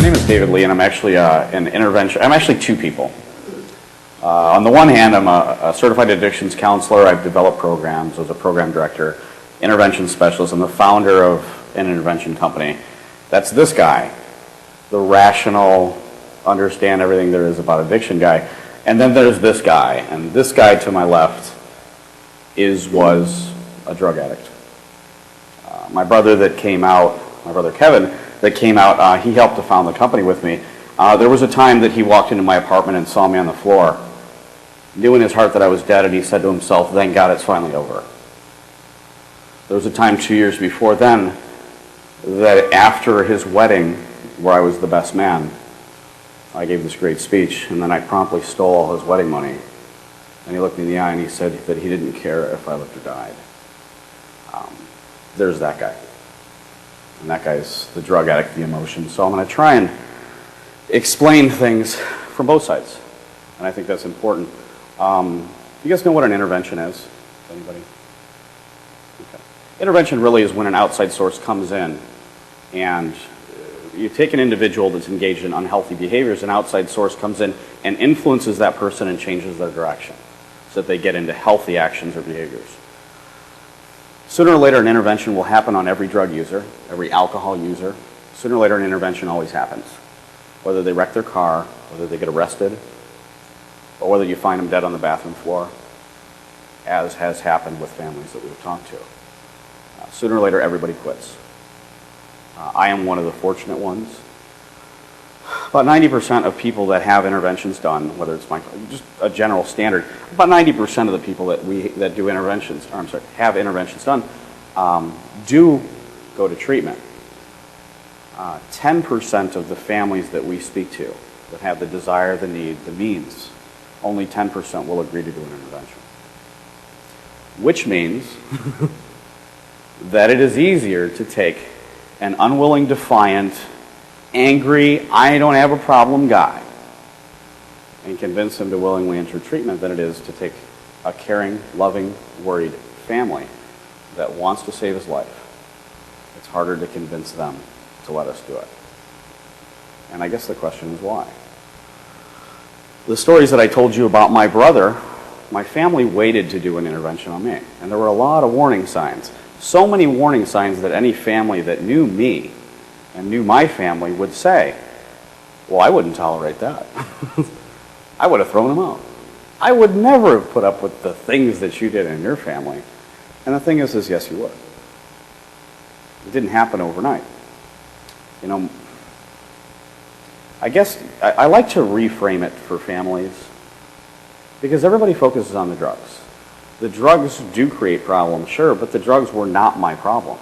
My name is David Lee, and I'm actually an intervention. I'm actually two people. On the one hand, I'm a certified addictions counselor. I've developed programs as a program director, intervention specialist. I'm the founder of an intervention company. That's this guy, the rational, understand everything there is about addiction guy. And then there's this guy, and this guy to my left was a drug addict. My brother that came out, my brother Kevin, that came out, he helped to found the company with me. There was a time that he walked into my apartment and saw me on the floor, knew in his heart that I was dead, and he said to himself, "Thank God it's finally over." There was a time 2 years before then that after his wedding, where I was the best man, I gave this great speech, and then I promptly stole all his wedding money. And he looked me in the eye and he said that he didn't care if I lived or died. There's that guy. And that guy's the drug addict, the emotion. So I'm going to try and explain things from both sides. And I think that's important. You guys know what an intervention is? Anybody? Okay. Intervention really is when an outside source comes in and you take an individual that's engaged in unhealthy behaviors, an outside source comes in and influences that person and changes their direction so that they get into healthy actions or behaviors. Sooner or later, an intervention will happen on every drug user, every alcohol user. Sooner or later, an intervention always happens. Whether they wreck their car, whether they get arrested, or whether you find them dead on the bathroom floor, as has happened with families that we've talked to. Sooner or later, everybody quits. I am one of the fortunate ones. About 90% of people that have interventions done, whether it's just a general standard, about 90% of the people that do interventions, or I'm sorry, have interventions done, do go to treatment. 10% of the families that we speak to that have the desire, the need, the means, only 10% will agree to do an intervention. Which means that it is easier to take an unwilling, defiant, angry, I don't have a problem guy and convince him to willingly enter treatment than it is to take a caring, loving, worried family that wants to save his life. It's harder to convince them to let us do it. And I guess the question is why? The stories that I told you about my brother, my family waited to do an intervention on me. And there were a lot of warning signs. So many warning signs that any family that knew me and knew my family would say, well, I wouldn't tolerate that. I would have thrown him out. I would never have put up with the things that you did in your family. And the thing is yes, you would. It didn't happen overnight. You know, I guess I like to reframe it for families because everybody focuses on the drugs. The drugs do create problems, sure, but the drugs were not my problem.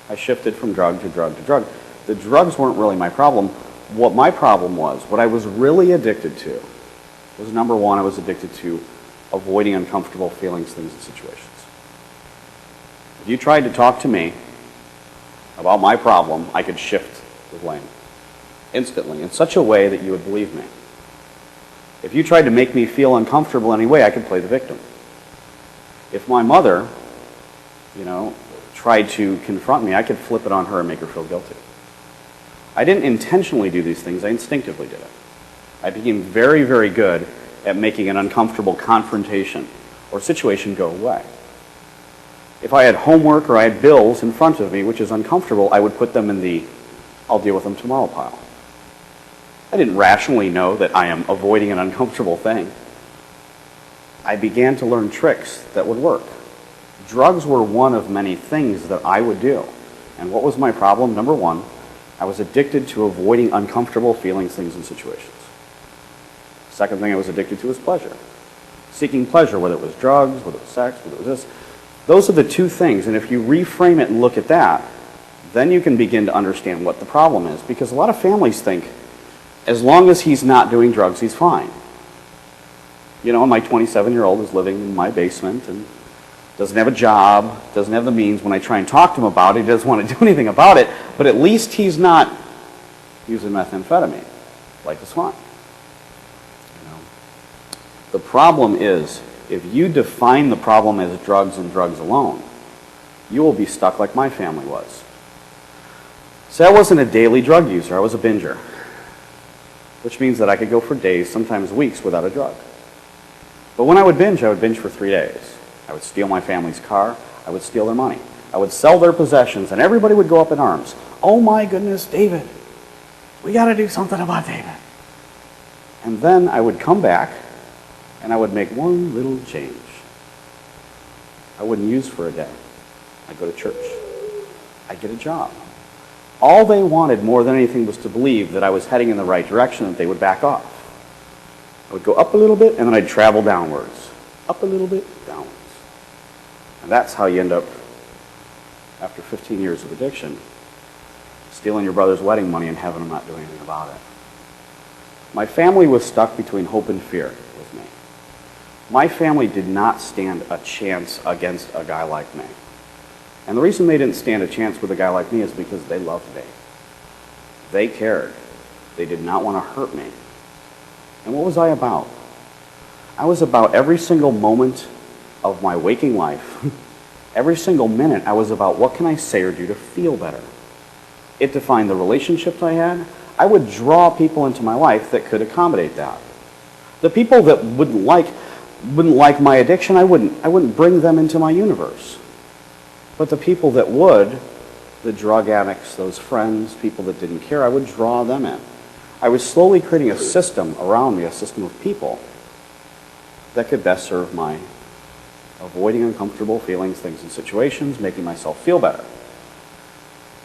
I shifted from drug to drug to drug. The drugs weren't really my problem. What my problem was, what I was really addicted to, was number one, I was addicted to avoiding uncomfortable feelings, things, and situations. If you tried to talk to me about my problem, I could shift the blame instantly in such a way that you would believe me. If you tried to make me feel uncomfortable in any way, I could play the victim. If my mother, tried to confront me, I could flip it on her and make her feel guilty. I didn't intentionally do these things, I instinctively did it. I became very, very good at making an uncomfortable confrontation or situation go away. If I had homework or I had bills in front of me, which is uncomfortable, I would put them in the I'll deal with them tomorrow pile. I didn't rationally know that I am avoiding an uncomfortable thing. I began to learn tricks that would work. Drugs were one of many things that I would do. And what was my problem? Number one, I was addicted to avoiding uncomfortable feelings, things, and situations. Second thing I was addicted to was pleasure. Seeking pleasure, whether it was drugs, whether it was sex, whether it was this. Those are the two things. And if you reframe it and look at that, then you can begin to understand what the problem is. Because a lot of families think, as long as he's not doing drugs, he's fine. My 27-year-old is living in my basement and doesn't have a job, doesn't have the means. When I try and talk to him about it, he doesn't want to do anything about it, but at least he's not using methamphetamine. Life is fine. The problem is, if you define the problem as drugs and drugs alone, you will be stuck like my family was. So I wasn't a daily drug user, I was a binger, which means that I could go for days, sometimes weeks, without a drug. But when I would binge for 3 days. I would steal my family's car, I would steal their money, I would sell their possessions, and everybody would go up in arms. Oh my goodness, David, we got to do something about David. And then I would come back, and I would make one little change. I wouldn't use for a day. I'd go to church. I'd get a job. All they wanted more than anything was to believe that I was heading in the right direction, that they would back off. I would go up a little bit, and then I'd travel downwards. Up a little bit, downwards. And that's how you end up, after 15 years of addiction, stealing your brother's wedding money and having him not do anything about it. My family was stuck between hope and fear with me. My family did not stand a chance against a guy like me. And the reason they didn't stand a chance with a guy like me is because they loved me. They cared. They did not want to hurt me. And what was I about? I was about every single moment of my waking life, every single minute, I was about what can I say or do to feel better. It defined the relationships I had. I would draw people into my life that could accommodate that. The people that wouldn't like my addiction, I wouldn't bring them into my universe. But the people that would, the drug addicts, those friends, people that didn't care, I would draw them in. I was slowly creating a system around me, a system of people that could best serve my avoiding uncomfortable feelings, things, and situations, making myself feel better.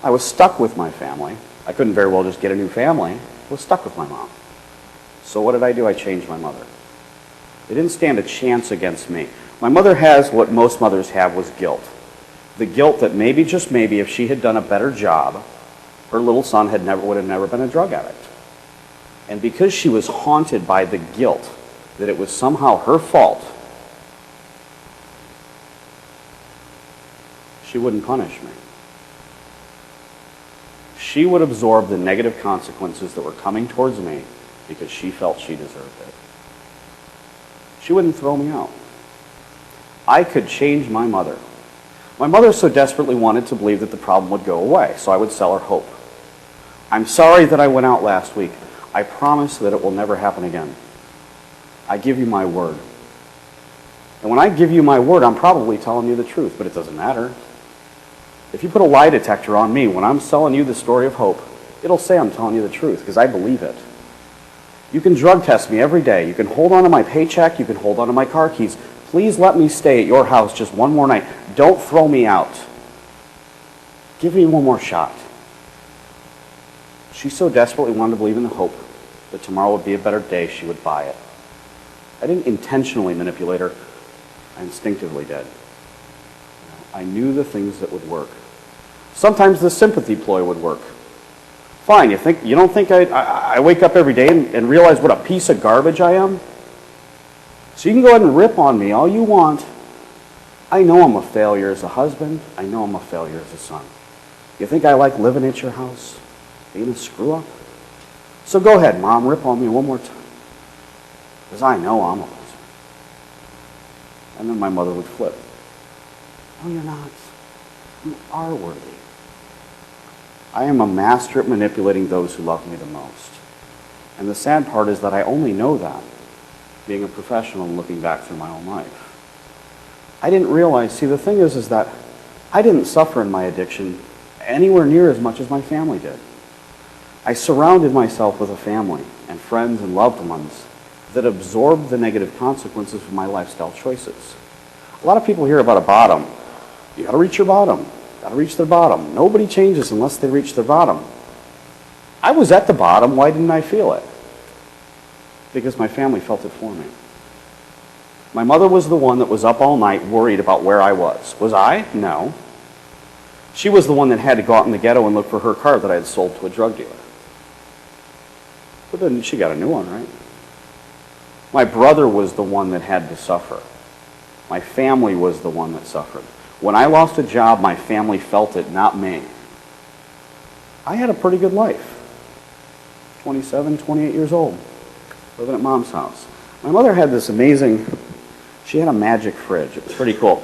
I was stuck with my family. I couldn't very well just get a new family. I was stuck with my mom. So what did I do? I changed my mother. They didn't stand a chance against me. My mother has what most mothers have, was guilt. The guilt that maybe, just maybe, if she had done a better job, her little son would have never been a drug addict. And because she was haunted by the guilt that it was somehow her fault, she wouldn't punish me. She would absorb the negative consequences that were coming towards me because she felt she deserved it. She wouldn't throw me out. I could change my mother. My mother so desperately wanted to believe that the problem would go away, so I would sell her hope. I'm sorry that I went out last week. I promise that it will never happen again. I give you my word. And when I give you my word, I'm probably telling you the truth, but it doesn't matter. If you put a lie detector on me when I'm selling you the story of hope, it'll say I'm telling you the truth because I believe it. You can drug test me every day. You can hold on to my paycheck. You can hold on to my car keys. Please let me stay at your house just one more night. Don't throw me out. Give me one more shot. She so desperately wanted to believe in the hope that tomorrow would be a better day, she would buy it. I didn't intentionally manipulate her. I instinctively did. I knew the things that would work. Sometimes the sympathy ploy would work. Fine, you don't think I wake up every day and realize what a piece of garbage I am? So you can go ahead and rip on me all you want. I know I'm a failure as a husband. I know I'm a failure as a son. You think I like living at your house? Being a screw up? So go ahead, Mom, rip on me one more time. Because I know I'm a loser. And then my mother would flip. No, you're not. You are worthy. I am a master at manipulating those who love me the most. And the sad part is that I only know that being a professional and looking back through my own life. I didn't realize, see, the thing is that I didn't suffer in my addiction anywhere near as much as my family did. I surrounded myself with a family and friends and loved ones that absorbed the negative consequences of my lifestyle choices. A lot of people hear about a bottom. You got to reach your bottom. Got to reach their bottom. Nobody changes unless they reach their bottom. I was at the bottom. Why didn't I feel it? Because my family felt it for me. My mother was the one that was up all night worried about where I was. Was I? No. She was the one that had to go out in the ghetto and look for her car that I had sold to a drug dealer. But then she got a new one, right? My brother was the one that had to suffer. My family was the one that suffered. When I lost a job, my family felt it, not me. I had a pretty good life. 27, 28 years old, living at Mom's house. My mother had this amazing, she had a magic fridge. It was pretty cool.